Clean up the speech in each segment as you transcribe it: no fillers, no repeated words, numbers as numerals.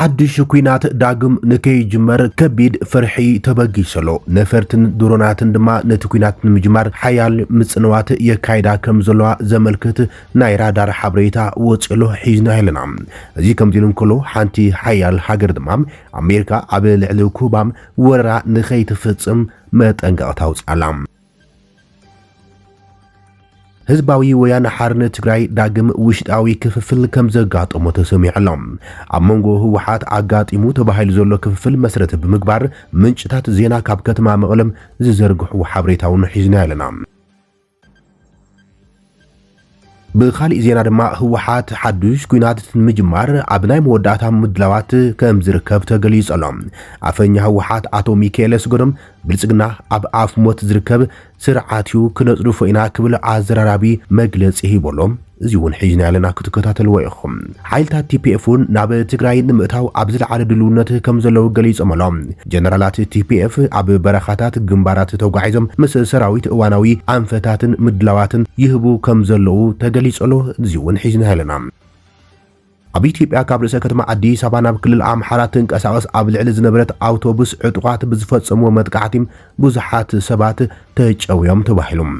حدش ኩናት ዳግም ንከይጅመር ከቢድ ፍርሒ ተበጊሰሎ ነፈርትን ድሮናትን ድማ ነቲ ኩናት ንምጅማር ሓያል ምጽንዋት የካይዳ ከም ዘለዋ ዘመልክት ናይ ራዳር ሓበሬታ ወጽሎ ሒዝና ይለና እዚ ከም ዲልን ኮሎ ሓንቲ ሓያል ሃገር ድማ ኣሜሪካ ኣብ ልዕሊ ኩባም ወረራ ንከይትፍጽም መጠንቀቕታ ውጻላ ህዝባዊ ወያነ ሓርነት ትግራይ ዳግም ውሽጣዊ ክፍፍል ከም ዘጋጠሞ ተሰሚዕሎም ኣብ መንጎ ህወሓት አጋጢሙ ተባሂሉ ዘሎ ክፍፍል መሰረት ብምግባር ምንጭታት ዜና ካብ ከተማ መቐለም ዝዘርግሑ ሓበሬታውን ሒዝና ኣለና بخالي زينا دما هوحات حدوش كوينات مجمار ابناي موداتا مدلوات كم زركب تغليص علم افنيا هوحات اتو ميكيلس غدم بلصغنا اب اف موت زركب سرعاتيو كنصرو فينا كبل ازرارابي مغلص يبولم زيون حيجنا لنا كتكتاتل ويخم حيلتا تي بي افون ناب تግራይ ንምእታው ኣብ ዝለዓለ ድልውነት ከም ዘለው ገሊጾም ጀነራላት ቲ ፒ ኤፍ ኣብ በረኻታት ግንባራት ተጓዒዞም ምስ ሰራዊት እዋናዊ አንፈታትን ምድላዋትን ይህቡ ከም ዘለው ተገሊጾሎ ዝውን ሒዝና ኣለና ኣብ ኢትዮጵያ ካብ ርእሰ ከተማ አዲስ አበባ ናብ ክልል ኣምሓራ ተንቀሳቐስ ኣብ ልዕሊ ዝነበረት ኣውቶቡስ ዕጡቃት ብዝፈጸሙ መጥቃዕቲ ብዙሓት ሰባት ተጨውዮም ተባሂሎም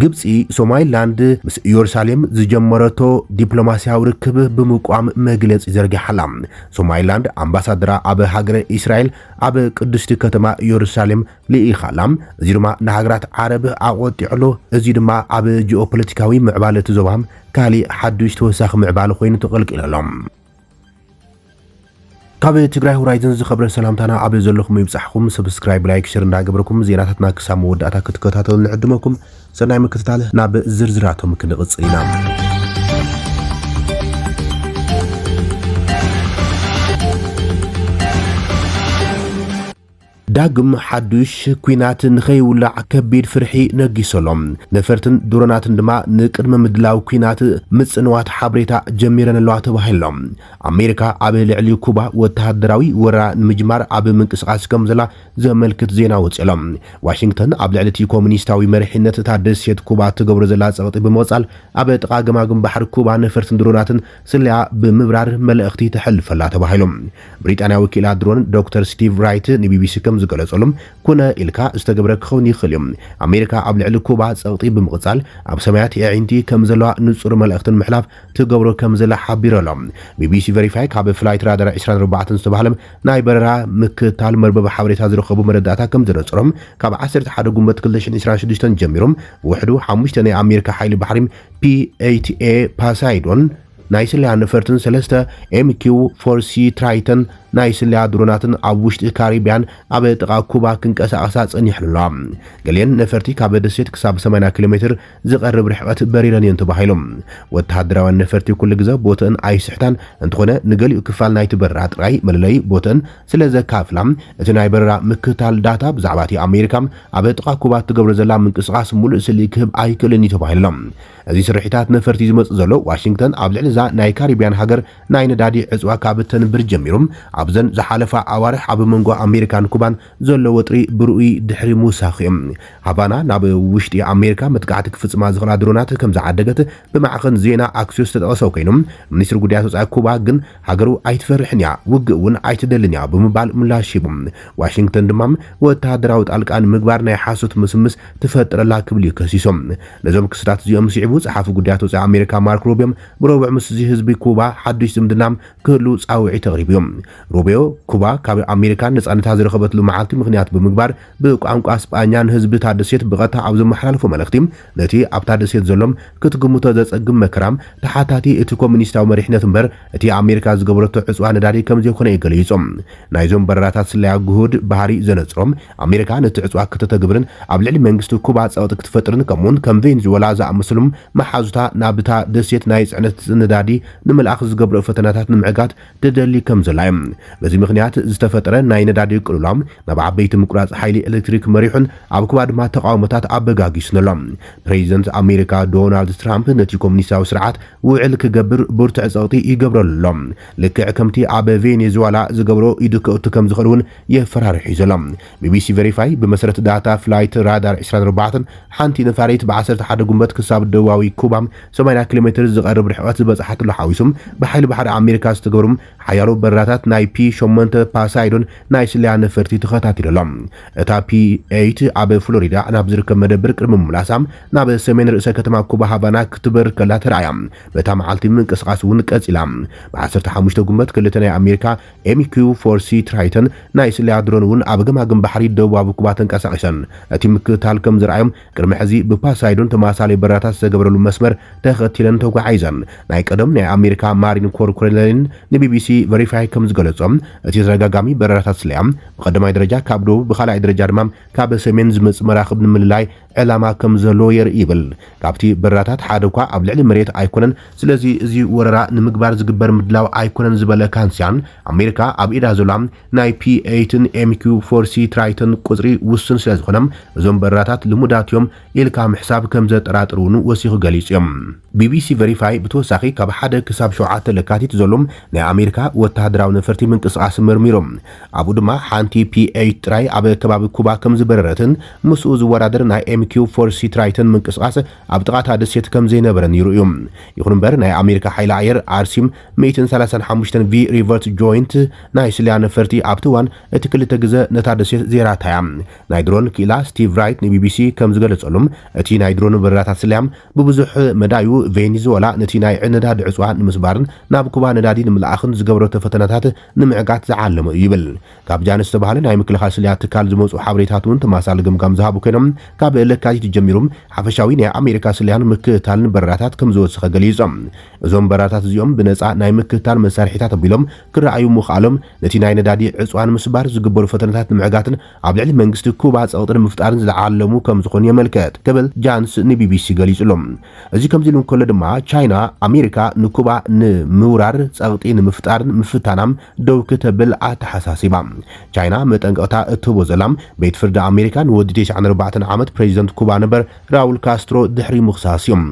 ግብጽ ሶማሊላንድ ምስ ኢየሩሳሌም ዝጀመረቶ ዲፕሎማሲያዊ ርክብ ብምቋም መግለጽ ዘርግሓላ ሶማሊላንድ አምባሳደራ ኣብ ሃገረ እስራኤል ኣብ ቅድስቲ ከተማ ኢየሩሳሌም ልኢኻላም እዚ ድማ ንሃገራት ዓረብ ኣቆጢዕሎ እዚ ድማ ኣብ ጂኦፖለቲካዊ ምዕባለ ተዘባም ካሊ ሓዱሽ ተወሳኺ ምዕባለ ኮይኑ ተቐልቂሎም ካብ ትግራይ ሆራይዘን ዝኸብረ ሰላምታና ኣብ ዘለኹም ይብጻሕኩም ሰብስክራይብ ላይክ ሼር እንዳገበርኩም ዜናታትና ክሳብ መወዳእታ ክትከታተሉ ንዕድመኩም ሰናይ ምክትታል ናብ ዝርዝራቶም ክንቕጽል ኢና ዳግም ሓዱሽ ኩናት ንኸይውላዕ ከቢድ ፍርሒ ነጊሰሎም ነፈርትን ድሮናትን ድማ ንቅድመ ምድላው ኩናት ምጽንዋት ሓበሬታ ጀሚረን ኣለዋ ተባሂሎም ኣሜሪካ ኣብ ልዕሊ ኩባ ወተሃደራዊ ወረራ ንምጅማር ኣብ ምንቅስቓስ ከም ዘላ ዘመልክት ዜና ወጽሎም ዋሽንግተን ኣብ ልዕሊ ኮሙኒስታዊ መሪሕነት ታደሰት ኩባ ትገብሮ ዘላ ጸቕጢ ብምቕጻል ኣብ ጥቓ ገማግም ባሕሪ ኩባ ነፈርትን ድሮናትን ስለያ ብምብራር መልእኽቲ ተሕልፈላ ተባሂሎም ብሪጣንያዊ ወኪል ድሮን ዶክተር ስቲቭ ራይት ንቢቢሲ ከም ዝገለጸሎም ኩነ ኢልካ ዝተገብረ ክኸውን ይኽእል እዩ ኣሜሪካ ኣብ ልዕሊ ኩባ ጸቕጢ ብምቕጻል ኣብ ሰማያት የዒንቲ ከም ዘለዋ ንጹር መልእኽትን ምሕላፍ ትገብሮ ከም ዘላ ሓቢሮሎም ቢቢሲ ቨሪፋይ ካብ ፍላይት ራዳር 24 ዝተባህለ ናይ በረራ ምክታል መርበብ ሓበሬታ ዝረኸቡ መረዳእታ ከም ዝነጽሮም ካብ 11 ጉንበት 2026 ጀሚሮም ውሕዱ 5 ናይ ኣሜሪካ ሓይሊ ባሕሪ ፒ8ኤ ፓሳይዶን ናይ ስለያ ነፈርትን 3 MQ-4C ትራይተን ናይ ስለያ ድሮናትን ኣብ ውሽጢ ካሪቢያን ኣብ ጥቓ ኩባ ክንቀሳቐሳ ጸኒሕሉላ ገሊአን ነፈርቲ ካብ ደሴት ክሳብ 80 ኪሎ ሜትር ዝቐርብ ርሕቀት በሪረን እየን ተባሂሎም ወተሃደራዊ ነፈርቲ ኩሉ ግዜ ቦተን ኣይስሕታን እንትኾነ ንገሊኡ ክፋል ናይቲ በረራ ጥራይ መለለይ ቦተን ስለ ዘካፍላ እቲ ናይ በረራ ምክታል ዳታ ብዛዕባ እቲ ኣሜሪካ ኣብ ጥቓ ኩባ ትገብሮ ዘላ ምንቅስቓስ ሙሉእ ስሊ ክህብ ኣይክእልን ተባሂሎም እዚ ስርሒታት ነፈርቲ ዝመጽእ ዘሎ ዋሽንግተን ኣብ ልዕሊ ዛ ናይ ካሪቢያን ሃገር ናይ ነዳዲ ዕጽዋ ካብ ተንብር ጀሚሮም ኣብዘን ዝሓለፈ ኣዋርሕ ኣብ መንጎ ኣሜሪካን ኩባን ዘሎ ወጥሪ ብሩኢ ድሕሪ ሙሳኺም ሃቫና ናብ ውሽጢ ኣሜሪካ መጥቃዕቲ ክፍጽማ ዝኽእላ ድሮናት ከም ዝዓደገት ብማዕኸን ዜና ኣክሲዮስ ተጠቕሰው ኮይኖም ሚኒስትሪ ጉዳያት ወጻኢ ኩባ ግን ሃገሩ ኣይትፈርሕን እያ ውግእ እውን ኣይትደልን እያ ብምባል ምላሽ ሂቦም ዋሽንግተን ድማ ወተሃደራዊ ጣልቃን ምግባር ናይ ሓሶት ምስምስ ትፈጥረላ ክብል ይከሲሶም ነዞም ክስታት እዚኦም ሲዕቡ ጸሓፊ ጉዳያት ወጻኢ ኣሜሪካ ማርክ ሩቢዮም ብረቡዕ ምስ ህዝቢ ኩባ ሓዱሽ ዝምድናም ክህሉ ጻውዒ ተቕሪብዮም ሩቢዮ ኩባ ካብ ኣሜሪካ ነጻነታ ዝረኸበትሉ መዓልቲ ምኽንያት ብምግባር ብቋንቋ ስጳኛን ህዝቢ ታደሰት ብቐጥታ ኣብ ዝመሓላለፎ መልእኽቲ ነቲ ኣብ ታደሰት ዘሎም ክትግምቶ ዘጸግም መከራም ተሓታቲ እቲ ኮሙኒስታዊ መሪሕነት እምበር እቲ ኣሜሪካ ዝገበረቶ ዕጽዋ ነዳዲ ከም ዘይኮነ ይገሊጾም ናይዞም በረራታት ስለያ ጉሁድ ባህሪ ዘነጽሮም ኣሜሪካ ነቲ ዕጽዋ ክትተግብርን ኣብ ልዕሊ መንግስቲ ኩባ ጸቕጢ ክትፈጥርን ከምኡውን ከም ቬንዙዌላ ዝኣመሰሎም መሓዙታ ናብታ ደሴት ናይ ጽዕነት ነዳዲ ንምልኣኽ ዝገብሮ ፈተናታት ንምዕጋት ትደሊ ከም ዘላ በዚ ምኽንያት ዝተፈጠረ ናይ ነዳዲ ቅልውላም ናብ ዓበይቲ ምቁራጽ ሓይሊ ኤሌክትሪክ መሪሑን ኣብ ኩባ ድማ ተቃውሞታት ኣበጋጊስነሎም ፕሬዚደንት ኣሜሪካ ዶናልድ ትራምፕ ነቲ ኮሙኒስታዊ ስርዓት ውዕል ክገብር ብርቱዕ ጸቕጢ ይገብረሎም ልክዕ ከምቲ ኣብ ቬኔዙዌላ ዝገብሮ ይድክእቱ ከም ዝኽእል እውን የፈራርሑ ዘሎም ቢቢሲ ቨሪፋይ ብመሰረት ዳታ ፍላይት ራዳር 24 ሓንቲ ነፋሪት ብ11 ጉንበት ክሳብ ደቡብ ደቡባዊ ኩባ 80 ኪሎ ሜትር ዝቐርብ ርሕቀት ዝበፅሓትሉ ሓዊሱም ብሓይሊ ባሕሪ ኣሜሪካ ዝተገብሩም ሓያሎ በረራታት ናይ ፒ8 ፖሳይዶን ናይ ስልያ ነፈርቲ ተኸታቲሎም እታ ፒ8 ኣብ ፍሎሪዳ ናብ ዝርከብ መደብር ቅድሚ ምምላሳ ናብ ሰሜን ርእሰ ከተማ ኩባ ሃቫና ክትበር ከላ ተረኣያ በታ መዓልቲ ምንቅስቃስ እውን ቀፂላ ብ15 ጉንበት ክልተ ናይ ኣሜሪካ MQ-4C ትራይተን ናይ ስልያ ድሮን እውን ኣብ ገማግም ባሕሪ ደቡባዊ ኩባ ተንቀሳቂሰን እቲ ምክትታል ከም ዝረኣዮም ቅድሚ ሕዚ ብፖሳይዶን ተመሳሳሊ በረራታት ዝተገበረሉ መስመር ተኸቲለን ተጓዓይዘን ናይ ቀደም ናይ ኣሜሪካ ማሪን ኮር ኮሎኔል ንቢቢሲ ቨሪፋይ ከም ዝገለጾም እቲ ተረጋጋሚ በረራታት ስልያ ብቀዳማይ ደረጃ ካብ ደቡብ ብኻልኣይ ደረጃ ድማ ካብ ሰሜን ዝመጽእ መራኽብ ንምልላይ ዕላማ ከም ዘሎ የርኢ ይብል ካብቲ በረራታት ሓደ እኳ ኣብ ልዕሊ መሬት ኣይኮነን ስለዚ እዚ ወረራ ንምግባር ዝግበር ምድላው ኣይኮነን ዝበለ ካንስያን ኣሜሪካ ኣብ ኢዳ ዘላ ናይ ፒ8 MQ-4C ትራይተን ቁጽሪ ውስን ስለ ዝኾነም እዞም በረራታት ልሙዳት እዮም ኢልካ ምሕሳብ ከም ዘጠራጥሩን ወሲኹ ገሊጹ እዮም ቢቢሲ ቨሪፋይ ብተወሳኺ ካብ 1 ክሳብ 7 ለካቲት ዘሎም ናይ ኣሜሪካ ወተሃደራዊ ነፈርቲ ምንቅስቃስ መርሚሮም ኣብኡ ድማ ሓንቲ ፒ8 ጥራይ ኣብ ከባቢ ኩባ ከም ዝበረረትን ምስኡ ዝወዳደር ናይ MQ-4C ትራይተን ምንቅስቃስ ኣብ ጥቃታ ደሴት ከም ዘይነበረን ይርኡዩ ይኹን እምበር ናይ ኣሜሪካ ሓይሊ ኣየር አርሲም 135 ቪ ሪቨርስ ጆይንት ናይ ስልያ ነፈርቲ ኣብቲ እዋን እቲ ክልተ ግዜ ነታ ደሴት ዜራታያ ናይ ድሮን ኪላ ስቲቭ ራይት ንቢቢሲ ከም ዝገለጸሎም እቲ ናይ ድሮን በረራታት ስልያ ብብዙሕ መዳዩ ቬኔዙዌላ ነቲ ናይ ነዳዲ ዕፅዋ ንምስባርን ናብ ኩባ ነዳዲ ንምልኣኽን ዝገብሮ ተፈተነታት ንምዕጋት ዝዓለሙ ይብል ካብ ጃንስ ተባሃለ ናይ ምክልኻል ስልያ ትካል ዝመጹ ሓበሬታት እውን ተመሳሳሊ ግምጋም ዝሃቡ ኮይኖም ካብ ለካቲት ጀሚሮም ሓፈሻዊ ናይ ኣሜሪካ ስልያን ምክትታልን በረራታት ከም ዝወሰኸ ገሊጾም እዞም በረራታት እዚኦም ብነፃ ናይ ምክትታል መሳርሒታት ኣቢሎም ክረኣዩ ምኽኣሎም ነቲ ናይ ነዳዲ ዕፅዋን ምስባር ዝግበሩ ፈተነታት ንምዕጋትን ኣብ ልዕሊ መንግስቲ ኩባ ጸቕጥን ምፍጣርን ዝዓለሙ ከም ዝኾኑ የመልከት ክብል ጃንስ ንቢቢሲ ገሊጹሎም እዚ ከምዚ ኢሉ ከሎ ድማ ቻይና ኣሜሪካ ንኩባ ንምውራር ጸቕጢ ንምፍጣርን ምፍታናም ደው ክትብል ኣተሓሳሲባ ቻይና መጠንቀቕታ እትህቦ ዘላም ቤት ፍርዲ ኣሜሪካ ንወዲ 94 ዓመት ፕሬዚደንት ኩባ ነበር ራውል ካስትሮ ድሕሪ ምኽሳስ እዮም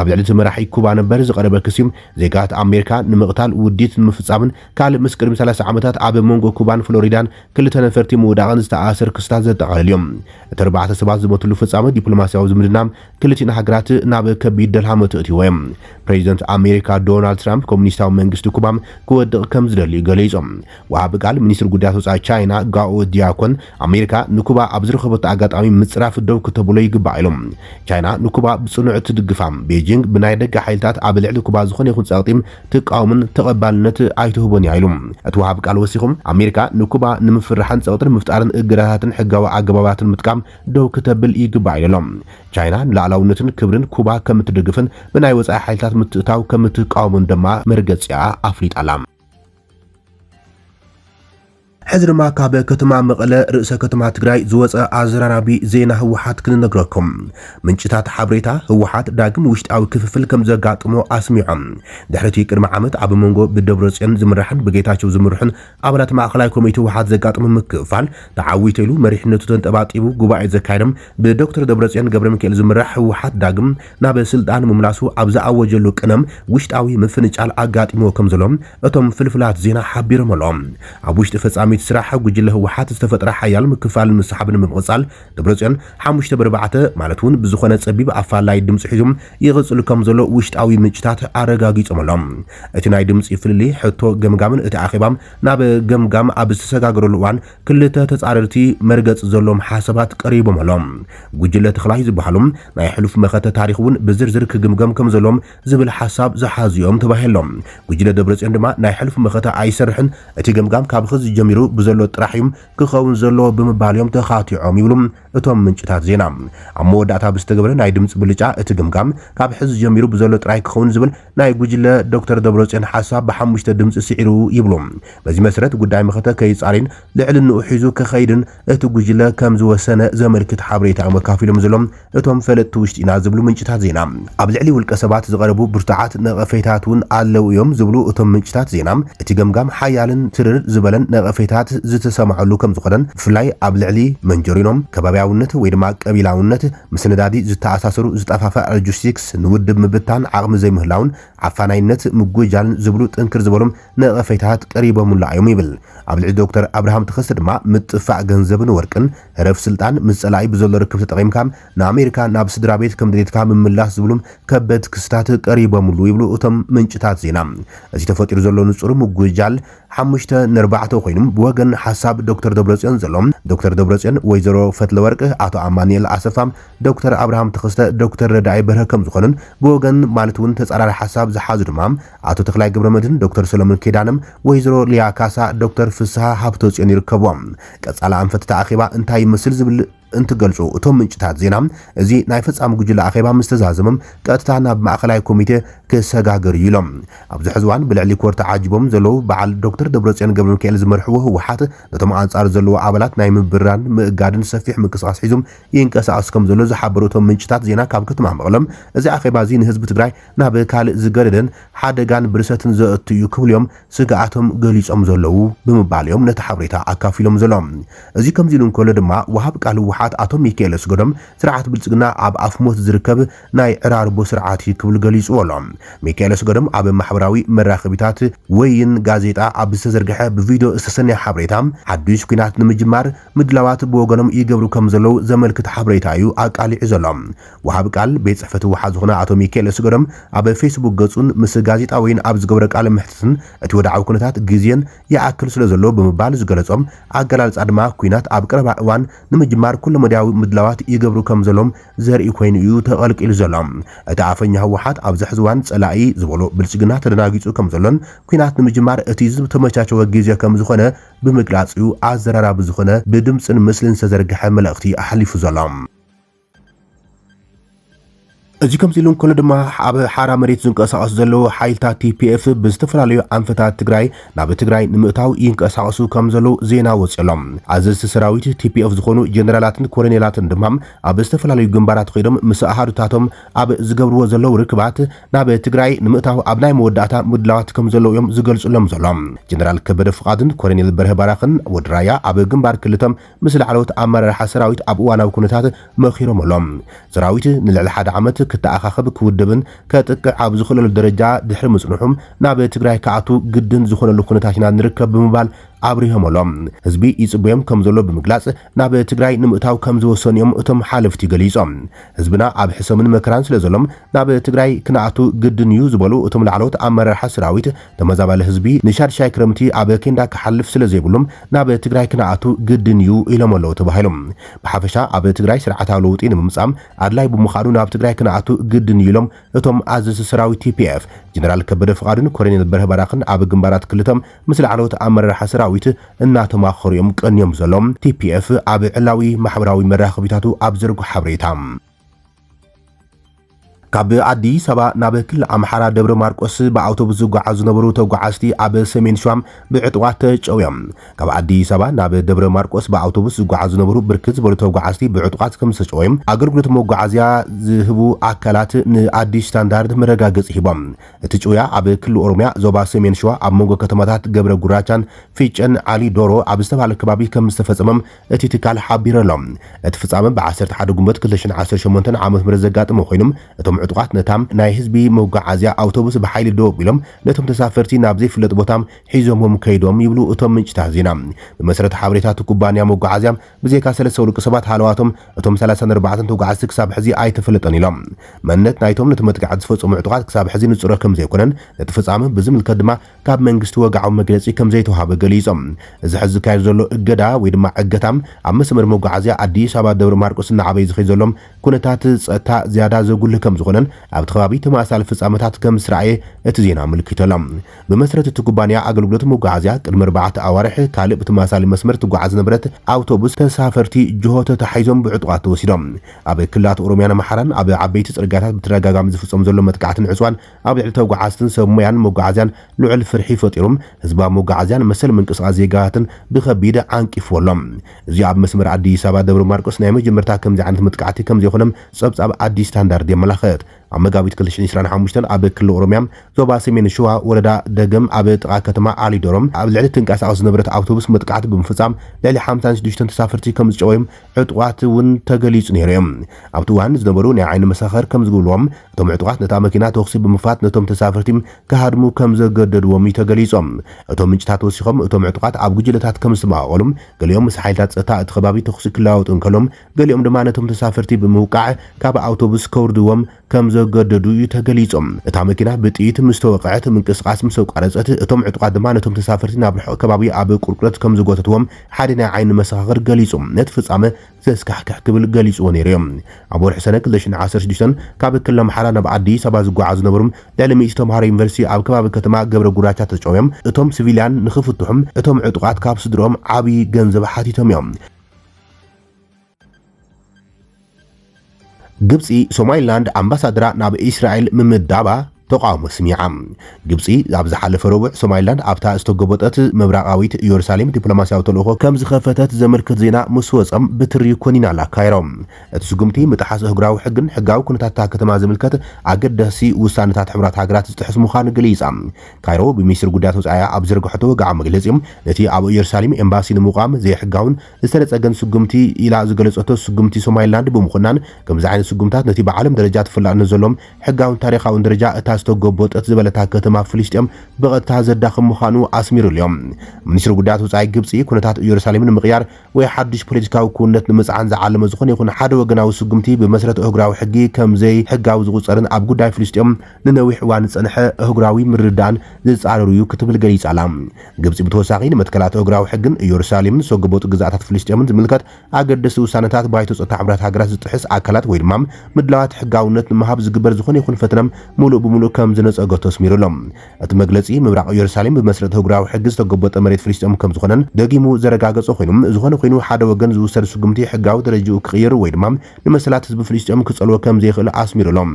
ኣብ ልዕሊ መራሒ ኩባ ነበር ዝቐረበ ክሲ ዜጋት ኣሜሪካ ንምቕታል ውዲት ንምፍጻምን ካልእ ምስ ቅድሚ 30 ዓመታት ኣብ መንጎ ኩባን ፍሎሪዳን ክልተ ነፈርቲ ምውዳቕን ዝተኣሰር ክስታት ዘጠቓልል እዮም እቲ 4 ሰባት ዝሞትሉ ፍጻመ ዲፕሎማስያዊ ዝምድና ክልቲና ሃገራት ናብ ከቢድ ደልሃመ ተእትዮም ፕሬዚደንት ኣሜሪካ ዶናልድ ትራምፕ ኮሙኒስታዊ መንግስቲ ኩባ ክወድቕ ከም ዝደልዩ ገሊጾም ወሃቢ ቃል ሚኒስትር ጉዳያት ወጻኢ ቻይና ጋኦ ዲያኮን ኣሜሪካ ንኩባ ኣብ ዝረኸበቶ ኣጋጣሚ ምጽራፍ ደው ክትብሎ ይግባእ ኢሎም ቻይና ንኩባ ብጽኑዕ ትድግፋ ቤጂንግ ብናይ ደጋ ሓይልታት ኣብ ልዕሊ ኩባ ዝኾነ ይኹን ጸቕጢም ትቃወምን ተቐባልነት ኣይትህቦን ኢሎም እቲ ወሃቢ ቃል ወሲኹም ኣሜሪካ ንኩባ ንምፍራሕን ጸቕጥን ምፍጣርን እግራታትን ሕጋዊ ኣገባባትን ምጥቃም ደው ክትብል ይግባእ ኢሎም ቻይና ንላዕላውነትን ክብርን ኩባ ከም ትድግፍን ብናይ ወጻኢ ሓይልታት ምትእታው ከም ትቃወምን ድማ መርገጽያ ኣፍሊጣላ ሕዚ ድማ ካብ ከተማ መቐለ ርእሰ ከተማ ትግራይ ዝወፀ ኣዘራራቢ ዜና ህወሓት ክንነግረኩም ምንጭታት ሓበሬታ ህወሓት ዳግም ውሽጣዊ ክፍፍል ከም ዘጋጥሞ ኣስሚዖም ድሕሪ ቅድሚ ዓመት ኣብ መንጎ ብደብረጽዮን ዝምራሕን ብጌታቸው ዝምርሑን ኣባላት ማእኸላይ ኮሚቴ ህወሓት ዘጋጥሞ ምክፍፋል ተዓዊተሉ መሪሕነቱ ተንጠባጢቡ ጉባኤ ዘካየዶም ብዶክተር ደብረጽዮን ገብረ ሚካኤል ዝምራሕ ህወሓት ዳግም ናብ ስልጣን ምምላሱ ኣብ ዝኣወጀሉ ቅነም ውሽጣዊ ምፍንጫል ኣጋጢሞ ከም ዘሎም እቶም ፍልፍላት ዜና ሓቢሮም ኣሎም ኣብ ውሽጢ ፈጻሚ ስራሕ ጉጅለ ህወሓት ዝተፈጥረ ሓያል ምክፋል ምስሓብን ምቕጻል ደብረጽዮን 5/4 ማለት እውን ብዝኾነ ጸቢብ ኣፋላይ ድምጽ ሒዞም ይቕጽሉ ከም ዘሎ ውሽጣዊ ምንጭታት ኣረጋጊጾም ኣሎም እቲ ናይ ድምጽ ፍልሊ ሕቶ ገምጋምን እቲ ኣኺባም ናብ ገምጋም ኣብ ዝተሰጋገረሉ እዋን ክልተ ተጻረርቲ መርገጽ ዘሎም ሓሳባት ቀሪቦም ኣሎም ጉጅለ ተኽላይ ዝበሃሎም ናይ ሕሉፍ መኸተ ታሪኽ እውን ብዝርዝር ክግምገም ከም ዘሎም ዝብል ሓሳብ ዝሓዝዮም ተባሂሎም ጉጅለ ደብረጽዮን ድማ ናይ ሕሉፍ መኸተ ኣይሰርሕን እቲ ገምጋም ካብ ኽዚ ጀሚሩ ብዘሎ ጥራሕዮም ክኸውን ዘሎ ብምባልዮም ተኻቲዖም ይብሉም እቶም ምንጭታት ዜና ኣብ መወዳእታ ብዝተገበረ ናይ ድምጽ ብልጫ እቲ ግምጋም ካብ ሕዚ ጀሚሩ ብዘሎ ጥራይ ክኸውን ዝብል ናይ ጉጅለ ዶክተር ደብረጽዮን ሓሳብ ብ5 ድምጽ ሲዒሩ ይብሉም በዚ መሰረት ጉዳይ መኸተ ከይጻሪን ልዕልንኡ ሒዙ ክኸይድን እቲ ጉጅለ ከም ዝወሰነ ዘመልክት ሓበሬታ መካፊሎም ዘሎም እቶም ፈለጥቲ ውሽጢና ዝብሉ ምንጭታት ዜና ኣብ ልዕሊ ውልቀ ሰባት ዝቐረቡ ብርቱዓት ነቐፌታት እውን ኣለው እዮም ዝብሉ እቶም ምንጭታት ዜና እቲ ገምጋም ሓያልን ትርር ዝበለን ነቐፌታ ሓበሬታት ዝተሰማዓሉ ከም ዝኾነን ብፍላይ ኣብ ልዕሊ መንጀሪኖም ከባቢያውነት ወይ ድማ ቀቢላውነት ምስ ነዳዲ ዝተኣሳሰሩ ዝጠፋፈ ሎጂስቲክስ ንውድብ ምብታን ዓቕሚ ዘይምህላውን ዓፋናይነት ምጉጃልን ዝብሉ ጥንክር ዝበሎም ነቐፈይታት ቀሪቦሙላ እዮም ይብል። ኣብ ልዕሊ ዶክተር አብርሃም ተኸስተ ድማ ምጥፋዕ ገንዘብን ወርቅን ህረፍ ስልጣን ምስ ጸላኢ ብዘሎ ርክብ ተጠቒምካ ንኣሜሪካ ናብ ስድራ ቤት ከም ድሌትካ ምምላስ ዝብሉም ከበድ ክስታት ቀሪቦሙሉ ይብሉ እቶም ምንጭታት ዜና። እዚ ተፈጢሩ ዘሎ ንጹር ምጉጃል 5-4 ኮይኖም ብወገን ሓሳብ ዶክተር ደብረጽዮን ዘሎም ዶክተር ደብረጽዮን ወይዘሮ ፈትለወርቅ ኣቶ አማኒኤል አሰፋም ዶክተር አብርሃም ተኸስተ ዶክተር ረዳኢ በርሀ ከም ዝኾኑን ብወገን ማለት እውን ተጻራሪ ሓሳብ ዝሓዙ ድማ ኣቶ ተክላይ ገብረመድህን ዶክተር ሰሎሞን ኬዳንም ወይዘሮ ሊያ ካሳ ዶክተር ፍስሐ ሃብተጽዮን ይርከብዎም። ቀጻላ አንፈት ተኣኺባ እንታይ ይመስል ዝብል እንትገልጹ እቶም ምንጭታት ዜና እዚ ናይ ፈጻሚ ጉጅለ ኣኼባ ምስተዛዘመም ቀጥታ ናብ ማእኸላይ ኮሚቴ ክሰጋገር ኢሎም ኣብዚ ሕዝዋን ብልዕሊ ኮርታ ዓጅቦም ዘለዉ በዓል ዶክተር ደብረጽዮን ገብረ ሚካኤል ዝመርሕዎ ህወሓት ነቶም አንጻር ዘለዎ ኣባላት ናይ ምብራን ምእጋድን ሰፊሕ ምንቅስቃስ ሒዞም ይንቀሳቀስ ከም ዘሎ ዝሓበሩ እቶም ምንጭታት ዜና ካብ ከተማ መቐለም እዚ ኣኼባ እዚ ንህዝቢ ትግራይ ናብ ካልእ ዝገደደን ሓደጋን ብርሰትን ዘእቱ እዩ ክብልዮም ስግኣቶም ገሊጾም ዘለዉ ብምባልዮም ነቲ ሓበሬታ ኣካፊሎም ዘሎም እዚ ከምዚ ኢሉ እንከሎ ድማ ወሃብ ቃል አቶ ሚካኤል ስጎዶም ስርዓት ብልጽግና ኣብ ኣፍሞት ዝርከብ ናይ ዕራርቦ ስርዓት ክብል ገሊጽዎሎም ሚካኤል ስጎዶም ኣብ ማሕበራዊ መራኸቢታት ወይን ጋዜጣ ኣብ ዝተዘርግሐ ብቪድዮ ዝተሰነየ ሓበሬታ ሓድሽ ኩናት ንምጅማር ምድላዋት ብወገኖም ይገብሩ ከም ዘለው ዘመልክት ሓበሬታ እዩ ኣቃሊዑ ዘሎም ወሃብ ቃል ቤት ጽሕፈት ውሓት ዝኾነ ኣቶ ሚካኤል ስጎዶም ኣብ ፌስቡክ ገጹን ምስ ጋዜጣ ወይን ኣብ ዝገበረ ቃለ ምሕትትን እቲ ወድዓዊ ኩነታት ግዜን ይኣክል ስለ ዘሎ ብምባል ዝገለጾም ኣገላልጻ ድማ ኩናት ኣብ ቀረባ እዋን ንምጅማር ኩሉ መድያዊ ምድላዋት ይገብሩ ከም ዘሎም ዘርኢ ኮይኑ እዩ ተቐልቂሉ ዘሎም እቲ ኣፈኛ ህወሓት ኣብ ዝሕዝዋን ጸላኢ ዝበሎ ብልጽግና ተደናጊጹ ከም ዘሎን ኩናት ንምጅማር እቲ ዝተመቻቸወ ግዜ ከም ዝኾነ ብምግላጽ እዩ ኣዘራራቢ ዝኾነ ብድምጽን ምስልን ዝተዘርግሐ መልእኽቲ ኣሕሊፉ ዘሎም እዚ ከም ሲሉን ከሎ ድማ ኣብ ሓራ መሬት ዝንቀሳቀሱ ዘለዉ ሓይልታት ቲፒኤፍ ብዝተፈላለዩ አንፈታት ትግራይ ናብ ትግራይ ንምእታው ይንቀሳቀሱ ከም ዘለዉ ዜና ወጽሎም ኣዘዝቲ ሰራዊት ቲፒኤፍ ዝኾኑ ጀነራላትን ኮሎኔላትን ድማ ኣብ ዝተፈላለዩ ግንባራት ኸይዶም ምስ ኣሃዱታቶም ኣብ ዝገብርዎ ዘለዉ ርክባት ናብ ትግራይ ንምእታው ኣብ ናይ መወዳእታ ምድላዋት ከም ዘለዉ እዮም ዝገልጹሎም ዘሎም ጀነራል ከበደ ፍቃድን ኮሎኔል በርሀ ባራኽን ወድራያ ኣብ ግንባር ክልቶም ምስ ላዕለዎት ኣመራርሓ ሰራዊት ኣብ እዋናዊ ኩነታት መኺሮም ኣሎም ሰራዊት ንልዕሊ ሓደ ዓመት ክተኣኻኸብ ክውድብን ከጥቅዕ ኣብ ዝኽእለሉ ደረጃ ድሕሪ ምጽንሑም ናብ ትግራይ ከኣቱ ግድን ዝኾነሉ ኩነታት ኢና ንርከብ ብምባል ኣብሪሆም ኣሎም ህዝቢ ይጽበዮም ከም ዘሎ ብምግላጽ ናብ ትግራይ ንምእታው ከም ዝወሰንዮም እቶም ሓለፍቲ ገሊጾም ህዝብና ኣብ ሕሰምን መከራን ስለ ዘሎም ናብ ትግራይ ክነኣቱ ግድን እዩ ዝበሉ እቶም ላዕለዎት ኣመራርሓ ሰራዊት ተመዛባሊ ህዝቢ ንሻድሻይ ክረምቲ ኣብ ኬንዳ ክሓልፍ ስለ ዘይብሎም ናብ ትግራይ ክነኣቱ ግድን እዩ ኢሎም ኣለዉ ተባሂሎም ብሓፈሻ ኣብ ትግራይ ስርዓታዊ ለውጢ ንምምጻም ኣድላይ ብምዃኑ ናብ ትግራይ ክነኣቱ ግድን ኢሎም እቶም ኣዘዝቲ ሰራዊት ቲፒኤፍ ጀነራል ከበደ ፍቃድን ኮሎኔል በርሀ ባራኽን ኣብ ግንባራት ክልቶም ምስ ላዕለዎት ኣመራርሓ ሰራዊት እናተማኸሩ እዮም ቀንዮም ዘሎም ቲፒኤፍ ኣብ ዕላዊ ማሕበራዊ መራኸቢታቱ ኣብ ዘርጉ ሓበሬታ ካብ አዲስ አበባ ናብ ክልል አምሓራ ደብረ ማርቆስ በአውቶቡስ ዝጓዓዙ ዝነበሩ ተጓዓዝቲ ኣብ ሰሜን ሸዋም ብዕጥዋት ተጨውዮም ካብ አዲስ አበባ ናብ ደብረ ማርቆስ በአውቶቡስ ዝጓዓዙ ዝነበሩ ብርክት ዝበሉ ተጓዓዝቲ ብዕጥዋት ከም ዝተጨውዮም አገልግሎት መጓዓዝያ ዝህቡ አካላት ንአዲስ ስታንዳርድ መረጋገጽ ሂቦም እቲ ጭውያ ኣብ ክልል ኦሮሚያ ዞባ ሰሜን ሸዋ ኣብ መንጎ ከተማታት ገብረ ጉራቻን ፊጨን ዓሊ ዶሮ ኣብ ዝተባለ ከባቢ ከም ዝተፈጸመም እቲ ትካል ሓቢረሎም እቲ ፍጻመ ብ11 ጉንበት 2018 ዓመት ምረት ዘጋጥሞ ኮይኖም እቶም ዕጥቋት ነታም ናይ ህዝቢ መጓዓዝያ አውቶቡስ በሓይሊ ዶ ቢሎም ነቶም ተሳፈርቲ ናብ ዘይፍለጥ ቦታም ሒዞምዎም ከይዶም ይብሉ እቶም ምንጭታት ዜና ብመሰረት ሓበሬታት ኩባንያ መጓዓዝያ ብዘይካ 3 ውልቀ ሰባት ሃለዋቶም እቶም 34 ተጓዓዝቲ ክሳብ ሕዚ ኣይተፈለጠን ኢሎም መንነት ናይቶም ነቲ መጥቃዕቲ ዝፈጸሙ ዕጥቋት ክሳብ ሕዚ ንጹር ከም ዘይኮነን ነቲ ፍጻመ ብዝምልከት ድማ ካብ መንግስቲ ወግዓዊ መግለጺ ከም ዘይተዋሃበ ገሊጾም እዚ ሕዚ ካይድ ዘሎ እገዳ ወይ ድማ ዕገታም ኣብ መስመር መጓዓዝያ አዲስ አበባ ደብረ ማርቆስ ንዓበይ ዝኸይ ዘሎም ኩነታት ጸጥታ ዝያዳ ዘጉልህ ከም ዝኾነን ኣብ ተኸባቢ ተማሳሊ ፍጻመታት ከም ስራኤ እቲ ዜና ምልክተሎም ብመሰረት እቲ ኩባንያ ኣገልግሎት መጓዓዝያ ቅድሚ 4 ኣዋርሕ ካልእ ብተማሳሊ መስመር ትጓዓዝ ነበረት ኣውቶቡስ ተሳፈርቲ ጅሆተ ተሓይዞም ብዕጥቋት ተወሲዶም ኣብ ክልላት ኦሮሚያን ኣምሓራን ኣብ ዓበይቲ ጽርግያታት ብተደጋጋሚ ዝፍጸም ዘሎ መጥቃዕትን ዕጽዋን ኣብ ልዕሊ ተጓዓዝትን ሰብ ሞያን መጓዓዝያን ልዑል ፍርሒ ፈጢሮም ህዝባዊ መጓዓዝያን መሰል ምንቅስቓስ ዜጋትን ብኸቢድ ዓንቂፍዎሎም እዚ ኣብ መስመር አዲስ አበባ ደብረ ማርቆስ ናይ መጀመርታ ከምዚ ዓይነት መጥቃዕቲ ከም ዘይኮነም ጸብጻብ አዲስ ስታንዳርድ የመላኽት ኣብ መጋቢት 2025 ኣብ ክልል ኦሮሚያ ዞባ ሰሜን ሸዋ ወረዳ ደገም ኣብ ጥቓ ከተማ ኣሊዶሮም ኣብ ልዕሊ ትንቀሳቐስ ዝነበረት ኣውቶቡስ መጥቃዕቲ ብምፍጻም ልዕሊ 56 ተሳፈርቲ ከም ዝጨወዮም ዕጡቓት እውን ተገሊጹ ነይሮም። ኣብቲ እዋን ዝነበሩ ናይ ዓይኒ መሰኸር ከም ዝግብልዎም እቶም ዕጡቓት ነታ መኪና ተኽሲ ብምፍራት ነቶም ተሳፈርቲ ክሃድሙ ከም ዘገደድዎም ተገሊጾም። እቶም ምንጭታት ወሲኾም እቶም ዕጡቓት ኣብ ጉጅለታት ከም ዝተማቐሉም ገሊኦም ምስ ሓይልታት ጸጥታ እቲ ከባቢ ተኽሲ ክለዋወጡ እንከሎም ገሊኦም ድማ ነቶም ተሳፈርቲ ብምውቃዕ ካብ ኣውቶቡስ ከውርድዎም ከም ዘገደዱ ተገሊጾም። እታ መኪና ብጥይት ምስ ተወቅዐት ምንቅስቓስ ምስ ተቋረጸት እቶም ዕጡቓት ድማ ነቶም ተሳፈርቲ ናብ ርሑቕ ከባቢ ኣብ ቁርቁረት ከም ዝጎተትዎም ሓደ ናይ ዓይኒ መሰኻኽር ገሊጹ ነቲ ፍጻመ ዘስካሕክሕ ክብል ገሊጹዎ ነይሮም። ኣብ ወርሒ ሰነ 2016 ካብ ክልል ኣምሓራ ናብ ኣዲስ ኣበባ ዝጓዓዙ ዝነበሩ ልዕሊ 100 ተምሃሮ ዩኒቨርሲቲ ኣብ ከባቢ ከተማ ገብረ ጉራቻ ተጨውዮም እቶም ሲቪልያን ንኽፍትሑም እቶም ዕጡቓት ካብ ስድሮም ዓብዪ ገንዘብ ሓቲቶም እዮም። ግብፂ ሶማሊላንድ ኣምባሳደራ ናብ እስራኤል ምምዳባ ተቃውሞ ስሚዓ። ግብፂ ኣብ ዝሓለፈ ረቡዕ ሶማሊላንድ ኣብታ ዝተገበጠት ምብራቃዊት ኢየሩሳሌም ዲፕሎማስያዊ ተልእኮ ከም ዝኸፈተት ዘመልክት ዜና ምስ ወፀም ብትሪ ኮኒና ኣላ ካይሮ። እቲ ስጉምቲ ምጥሓስ እግራዊ ሕግን ሕጋዊ ኩነታት ከተማ ዝምልከት ኣገዳሲ ውሳነታት ሕብራት ሃገራት ዝጥሕስ ምዃኑ ገሊፃ። ካይሮ ብሚኒስትሪ ጉዳያት ወፃኢ ኣብ ዘርግሐቶ ወግዓዊ መግለፂ ነቲ ኣብ ኢየሩሳሌም ኤምባሲ ንምቋም ዘይሕጋውን ዝተነፀገን ስጉምቲ ኢላ ዝገለፀቶ ስጉምቲ ሶማሊላንድ ብምኹናን ከምዚ ዓይነት ስጉምታት ነቲ ብዓለም ደረጃ ተፈላጥነት ዘሎም ሕጋውን ታሪኻውን ደረጃ እታ ዝተገበጠት ዝበለታ ከተማ ፍልስጤም ብቐጥታ ዘዳኽም ምዃኑ ኣስሚሩልዮም። ሚኒስትሪ ጉዳያት ወፃኢ ግብፂ ኩነታት ኢየሩሳሌም ንምቕያር ወይ ሓድሽ ፖለቲካዊ ክውነት ንምፅዓን ዝዓለመ ዝኾነ ይኹን ሓደ ወገናዊ ስጉምቲ ብመሰረት እህጉራዊ ሕጊ ከምዘይ ሕጋዊ ዝቑፀርን ኣብ ጉዳይ ፍልስጤም ንነዊሕ እዋን ዝፀንሐ እህጉራዊ ምርዳእን ዝፃረሩ እዩ ክትብል ገሊፃ ኣላ። ግብፂ ብተወሳኺ ንመትከላት እህጉራዊ ሕግን ኢየሩሳሌምን ዝተገበጡ ግዛኣታት ፍልስጤምን ዝምልከት ኣገደስቲ ውሳነታት ባይቶ ፀጥታ ሕብራት ሃገራት ዝጥሕስ ኣካላት ወይ ድማ ምድላዋት ሕጋውነት ንምሃብ ዝግበር ዝኾነ ይኹን ፈተነም ሙሉእ ብሙሉእ ከም ዝነፀገቶ ኣስሚሩሎም። እቲ መግለፂ ምብራቅ ኢየሩሳሌም ብመሰረት እህጉራዊ ሕጊ ዝተገበጠ መሬት ፍልስጤም ከም ዝኾነን ደጊሙ ዘረጋገፀ ኮይኑ ዝኾነ ኮይኑ ሓደ ወገን ዝውሰድ ስጉምቲ ሕጋዊ ደረጃኡ ክቕይር ወይ ድማ ንመሰላት ህዝቢ ፍልስጤም ክፀልዎ ከም ዘይኽእል ኣስሚሩሎም።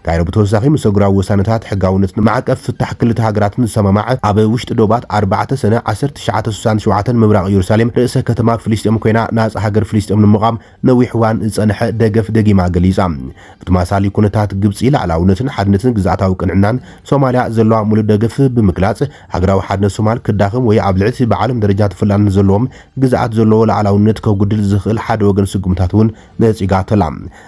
ካይሮ ብተወሳኺ ምስ እህጉራዊ ውሳነታት ሕጋውነት ማዕቀፍ ፍታሕ ክልተ ሃገራትን ዝሰማማዕ ኣብ ውሽጢ ዶባት 4 ሰነ 1967 ምብራቅ ኢየሩሳሌም ርእሰ ከተማ ፍልስጤም ኮይና ናፃ ሃገር ፍልስጤም ንምቋም ነዊሕ እዋን ዝፀንሐ ደገፍ ደጊማ ገሊፃ። ብተመሳሳሊ ኩነታት ግብፂ ላዕላውነትን ሓድነትን ግዛኣታዊ ቅንዕናን ሶማልያ ዘለዋ ሙሉእ ደገፍ ብምግላጽ ሃገራዊ ሓድነት ሶማል ክዳኽም ወይ ኣብ ልዕቲ ብዓለም ደረጃ ተፈላልነት ዘለዎም ግዛኣት ዘለዎ ላዕላውነት ከጉድል ዝኽእል ሓደ ወገን ስጉምታት እውን ነፂጋ ተላ።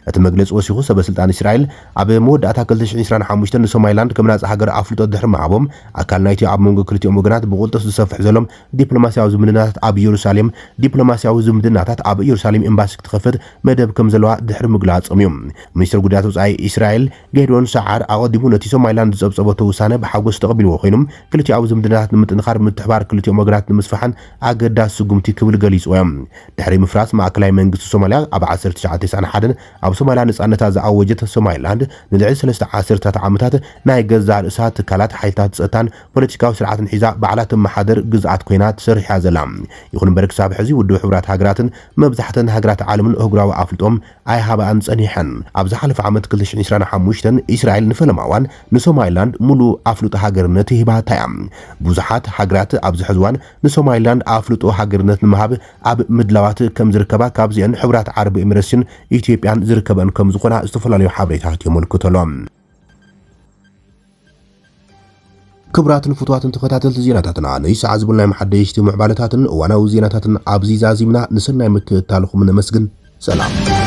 እቲ መግለፂ ወሲኹ ሰበስልጣን እስራኤል ኣብ መወዳእታ 2025 ንሶማሊላንድ ከም ናፃ ሃገር ኣፍልጦ ድሕሪ ምሃቦም ኣካል ናይቲ ኣብ መንጎ ክልቲኦም ወገናት ብቁልጡፍ ዝሰፍሕ ዘሎም ዲፕሎማስያዊ ዝምድናታት ኣብ ኢየሩሳሌም ዲፕሎማስያዊ ዝምድናታት ኣብ ኢየሩሳሌም ኤምባሲ ክትከፍት መደብ ከም ዘለዋ ድሕሪ ምግላጾም እዮም። ሚኒስትሪ ጉዳያት ወፃኢ እስራኤል ጌድዮን ሰዓር ኣቐዲሙ ነቲ ሶማሊላንድ ዝፀብፀበቶ ውሳነ ብሓጎስ ተቐቢልዎ ኮይኖም ክልቲኣዊ ዝምድናታት ንምጥንኻር ምትሕባር ክልቲኦም ወገናት ንምስፋሕን ኣገዳሲ ስጉምቲ ክብል ገሊፁ እዮም። ድሕሪ ምፍራስ ማእከላይ መንግስቲ ሶማልያ ኣብ 1991 ኣብ ሶማልያ ነፃነታ ዝኣወጀት ሶማሊላንድ ንልዕሊ 3 ዓሰርታት ዓመታት ናይ ገዛ ርእሳ ትካላት ሓይልታት ፀጥታን ፖለቲካዊ ስርዓትን ሒዛ ባዕላት መሓደር ግዝኣት ኮይና ትሰርሕ እያ ዘላ። ይኹን እምበር ክሳብ ሕዚ ውድብ ሕብራት ሃገራትን መብዛሕተን ሃገራት ዓለምን እህጉራዊ ኣፍልጦም ኣይሃባኣን ፀኒሐን። ኣብ ዝሓለፈ ዓመት 2025 እስራኤል ንፈለማ እዋን ንሶማሊላንድ ሙሉእ ኣፍልጦ ሃገርነት ሂባታ እያ። ብዙሓት ሃገራት ኣብዚ ሕዚ እዋን ንሶማሊላንድ ኣፍልጦ ሃገርነት ንምሃብ ኣብ ምድላዋት ከም ዝርከባ ካብዚአን ሕብራት ዓረብ ኤሚሬትስን ኢትዮጵያን ዝርከበን ከም ዝኾና ዝተፈላለዩ ሓበሬታት የመልክተሎም። ክቡራትን ፍትዋትን ተኸታተልቲ ዜናታትና ንይሰዓት ዝብልናይ መሓደሽቲ ምዕባለታትን እዋናዊ ዜናታትን ኣብዚ ዛዚምና ንሰናይ ምክትታልኩም ነመስግን። ሰላም።